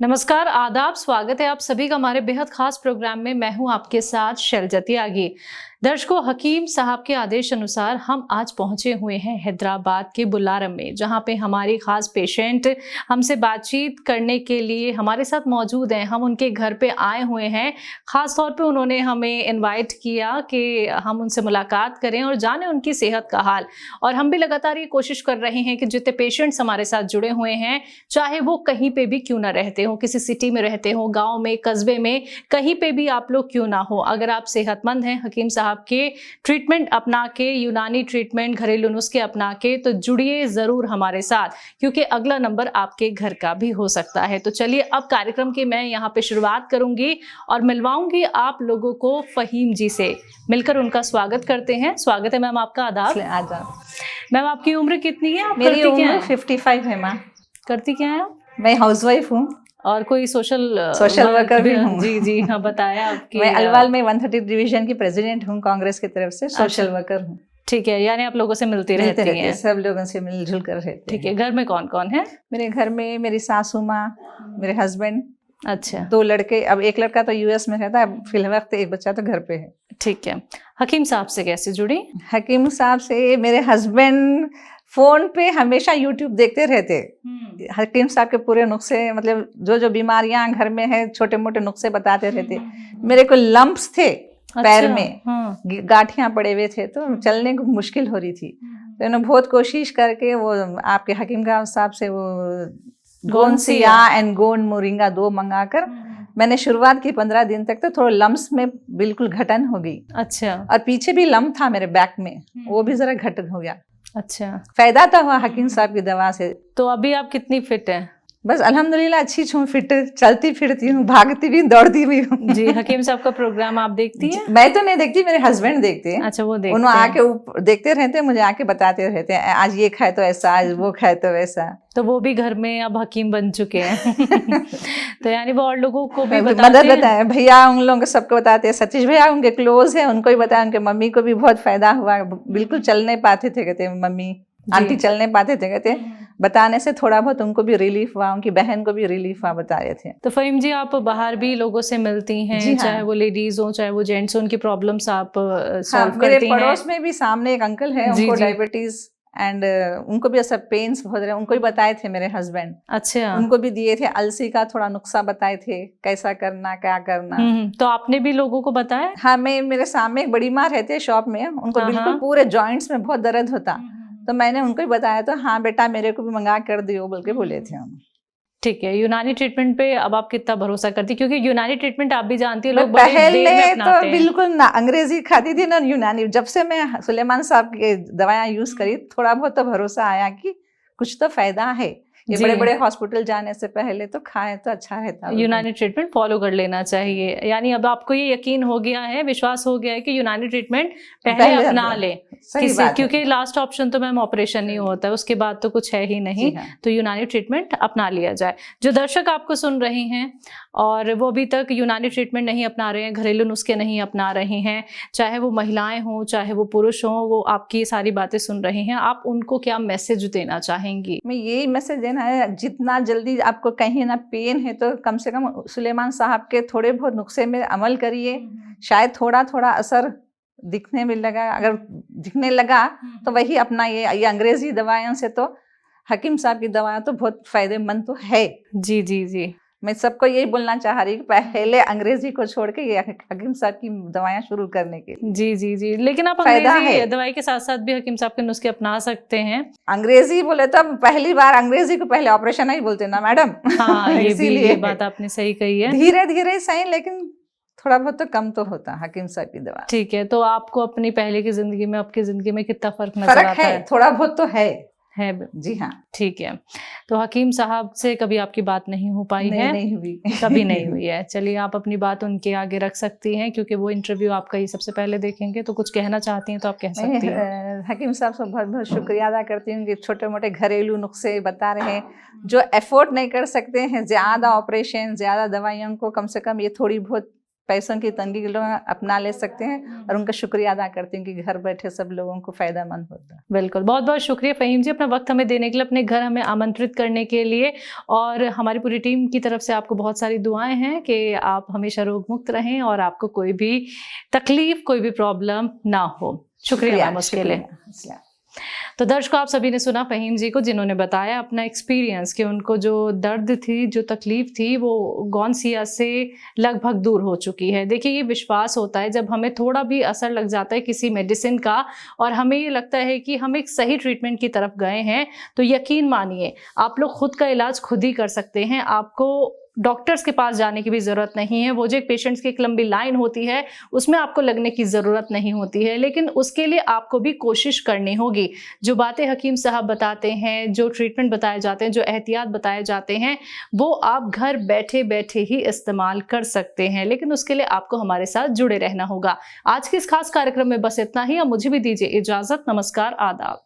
नमस्कार, आदाब, स्वागत है आप सभी का हमारे बेहद खास प्रोग्राम में। मैं हूं आपके साथ शैलजा त्यागी। दर्शकों, हकीम साहब के आदेश अनुसार हम आज पहुंचे हुए हैं हैदराबाद के बुलारम में, जहां पे हमारी खास पेशेंट हमसे बातचीत करने के लिए हमारे साथ मौजूद हैं। हम उनके घर पे आए हुए हैं। खास तौर पे उन्होंने हमें इनवाइट किया कि हम उनसे मुलाकात करें और जानें उनकी सेहत का हाल। और हम भी लगातार ये कोशिश कर रहे हैं कि जितने पेशेंट्स हमारे साथ जुड़े हुए हैं, चाहे वो कहीं पे भी क्यों ना रहते हो, किसी सिटी में रहते हो, गाँव में, कस्बे में, कहीं पे भी आप लोग क्यों ना हो, अगर आप सेहतमंद हैं, हकीम साहब के ट्रीटमेंट अपना के, यूनानी ट्रीटमेंट, घरेलू नुस्खे अपना के, तो जुड़िए जरूर हमारे साथ, क्योंकि अगला नंबर आपके घर का भी हो सकता है। तो चलिए अब कार्यक्रम की मैं यहाँ पे शुरुआत करूंगी और मिलवाऊंगी आप लोगों को फहीम जी से। मिलकर उनका स्वागत करते हैं। स्वागत है मैम आपका। आदाब। मैम आपकी उम्र कितनी है? आप मेरी करती क्या उम्र हैं? 55 है माँ। करती क्या है आप? मैं हाउसवाइफ हूँ और कोई सोशल वर्कर भी हूँ। जी जी हाँ, बताया आपकी। मैं अलवाल में 130 डिवीजन की प्रेसिडेंट हूँ, कांग्रेस की तरफ से सोशल वर्कर हूँ। ठीक है, यानी आप लोगों से मिलती रहती हैं। सब लोगों से मिलजुल कर रहते हैं। ठीक है, घर में कौन कौन है? मेरे घर में मेरी सासू माँ, मेरे हस्बैंड, अच्छा, 2 लड़के। अब एक लड़का तो यूएस में रहता है फिलहाल, एक बच्चा तो घर पे है। ठीक है। हकीम साहब से कैसे जुड़ी? हकीम साहब से मेरे हस्बैंड फोन पे हमेशा यूट्यूब देखते रहते। हकीम साहब के पूरे नुस्खे, मतलब जो जो बीमारियां घर में है, छोटे मोटे नुस्खे बताते रहते। मेरे को लंप्स थे पैर में, गांठियां पड़े हुए थे, तो चलने को मुश्किल हो रही थी। तो इन्होंने बहुत कोशिश करके वो आपके हकीम साहब से वो गोंसिया एंड गोंड मोरिंगा 2 मंगाकर मैंने शुरुआत की। 15 दिन तक तो थोड़ा लम्स में बिल्कुल घटन हो गई। अच्छा। और पीछे भी लम्प था मेरे बैक में, वो भी जरा घटन हो गया। अच्छा, फायदा तो हुआ हकीम साहब की दवा से। तो अभी आप कितनी फिट हैं? बस अल्हम्दुलिल्लाह अच्छी हूँ, फिट, चलती फिरती हूँ, भागती भी, दौड़ती भी हूँ। जी, हकीम साहब का प्रोग्राम आप देखती हैं? मैं तो नहीं देखती, मेरे हस्बैंड देखते हैं। अच्छा, वो देखते हैं। उन्होंने आके देखते रहते हैं, मुझे आके बताते रहते हैं, आज ये खाए तो ऐसा, आज वो खाए तो वैसा। तो वो भी घर में अब हकीम बन चुके हैं। तो यानी वो और लोगों को भी मदद बताए, भैया उन लोगों को सबको बताते हैं। सतीश भैया उनके क्लोज है, उनको भी बताया। उनके मम्मी को भी बहुत फायदा हुआ, बिल्कुल चल नहीं पाते थे, कहते मम्मी आंटी चल नहीं पाते थे, कहते बताने से थोड़ा बहुत उनको भी रिलीफ हुआ, उनकी बहन को भी रिलीफ हुआ, बता रहे थे। तो फहीम जी, आप बाहर भी लोगों से मिलती हैं, हाँ। चाहे वो लेडीज हो चाहे वो जेंट्स हो, उनकी प्रॉब्लम्स आप सॉल्व करती मेरे हैं? पड़ोस में भी सामने एक अंकल है, उनको डायबिटीज एंड उनको भी ऐसा पेन्स बहुत रहे, उनको भी बताए थे मेरे हस्बैंड। अच्छा। उनको भी दिए थे, अलसी का थोड़ा नुस्खा बताए थे, कैसा करना, क्या करना। तो आपने भी लोगों को बताया? हाँ, मैं, मेरे सामने एक बड़ी माँ रहती है शॉप में, उनको बिल्कुल पूरे जॉइंट्स में बहुत दर्द होता, तो मैंने उनको भी बताया। तो हाँ बेटा, मेरे को भी मंगा कर दियो बोल के बोले थे हम। ठीक है। यूनानी ट्रीटमेंट पे अब आप कितना भरोसा करती? क्योंकि यूनानी ट्रीटमेंट आप भी जानती है, लोग बड़े देर में अपनाते हैं। तो बिल्कुल ना अंग्रेजी खाती थी ना यूनानी। जब से मैं सुलेमान साहब की दवाएं यूज करी, थोड़ा बहुत तो भरोसा आया कि कुछ तो फायदा है। ये बड़े बड़े हॉस्पिटल जाने से पहले तो खाएं तो अच्छा रहता है। यूनानी ट्रीटमेंट फॉलो कर लेना चाहिए। यानी अब आपको ये यकीन हो गया है, विश्वास हो गया है कि यूनानी ट्रीटमेंट पहले अपना ले, क्योंकि लास्ट ऑप्शन तो मैम ऑपरेशन ही होता है, उसके बाद तो कुछ है ही नहीं। तो यूनानी ट्रीटमेंट अपना लिया जाए। जो दर्शक आपको सुन रहे हैं और वो अभी तक यूनानी ट्रीटमेंट नहीं अपना रहे हैं, घरेलू नुस्खे नहीं अपना रहे हैं, चाहे वो महिलाएं हों चाहे वो पुरुष हों, वो आपकी सारी बातें सुन रहे हैं, आप उनको क्या मैसेज देना चाहेंगी? मैं यही मैसेज देना है, जितना जल्दी आपको कहीं ना पेन है तो कम से कम सुलेमान साहब के थोड़े बहुत नुस्खे में अमल करिए। शायद थोड़ा थोड़ा असर दिखने में लगा, अगर दिखने लगा तो वही अपनाइए। ये अंग्रेजी दवाइयों से तो हकीम साहब की दवाएं तो बहुत फायदेमंद तो है। जी जी जी, मैं सबको यही बोलना चाह रही कि पहले अंग्रेजी को छोड़ के ये हकीम साहब की दवाएं शुरू करने के। जी जी जी, लेकिन आप अंग्रेजी दवाई के साथ साथ भी हकीम साहब के नुस्खे अपना सकते हैं। अंग्रेजी बोले तो पहली बार अंग्रेजी को पहले ऑपरेशन ही बोलते ना मैडम। हाँ, ये बात आपने सही कही है। धीरे धीरे सही, लेकिन थोड़ा बहुत तो कम तो होता हकीम साहब की दवा। ठीक है, तो आपको अपनी पहले की जिंदगी में आपकी जिंदगी में कितना फर्क नजर आता है? थोड़ा बहुत तो है जी हाँ। ठीक है, तो हकीम साहब से कभी आपकी बात नहीं हो पाई है? नहीं हुई, कभी नहीं हुई है। चलिए, आप अपनी बात उनके आगे रख सकती हैं, क्योंकि वो इंटरव्यू आपका ही सबसे पहले देखेंगे, तो कुछ कहना चाहती हैं तो आप कह सकती हैं। हकीम साहब से बहुत बहुत शुक्रिया अदा करती हूँ कि छोटे मोटे घरेलू नुस्खे बता रहे हैं। जो एफोर्ड नहीं कर सकते हैं ज्यादा ऑपरेशन, ज्यादा दवाइयों को, कम से कम ये थोड़ी बहुत पैसों की तंगी के लोग अपना ले सकते हैं और उनका शुक्रिया अदा करते हैं कि घर बैठे सब लोगों को फायदेमंद होता है। बिल्कुल, बहुत बहुत शुक्रिया फ़हीम जी, अपना वक्त हमें देने के लिए, अपने घर हमें आमंत्रित करने के लिए, और हमारी पूरी टीम की तरफ से आपको बहुत सारी दुआएं हैं कि आप हमेशा रोग मुक्त रहें और आपको कोई भी तकलीफ, कोई भी प्रॉब्लम ना हो। शुक्रिया मैम उसके लिए। तो दर्शकों, आप सभी ने सुना फ़हीम जी को, जिन्होंने बताया अपना एक्सपीरियंस कि उनको जो दर्द थी, जो तकलीफ थी, वो गौनसिया से लगभग दूर हो चुकी है। देखिए, ये विश्वास होता है जब हमें थोड़ा भी असर लग जाता है किसी मेडिसिन का और हमें ये लगता है कि हम एक सही ट्रीटमेंट की तरफ गए हैं, तो यकीन मानिए आप लोग खुद का इलाज खुद ही कर सकते हैं। आपको डॉक्टर्स के पास जाने की भी ज़रूरत नहीं है। वो जो एक पेशेंट्स की एक लंबी लाइन होती है, उसमें आपको लगने की ज़रूरत नहीं होती है, लेकिन उसके लिए आपको भी कोशिश करनी होगी। जो बातें हकीम साहब बताते हैं, जो ट्रीटमेंट बताए जाते हैं, जो एहतियात बताए जाते हैं, वो आप घर बैठे बैठे ही इस्तेमाल कर सकते हैं, लेकिन उसके लिए आपको हमारे साथ जुड़े रहना होगा। आज के इस खास कार्यक्रम में बस इतना ही। अब मुझे भी दीजिए इजाज़त। नमस्कार, आदाब।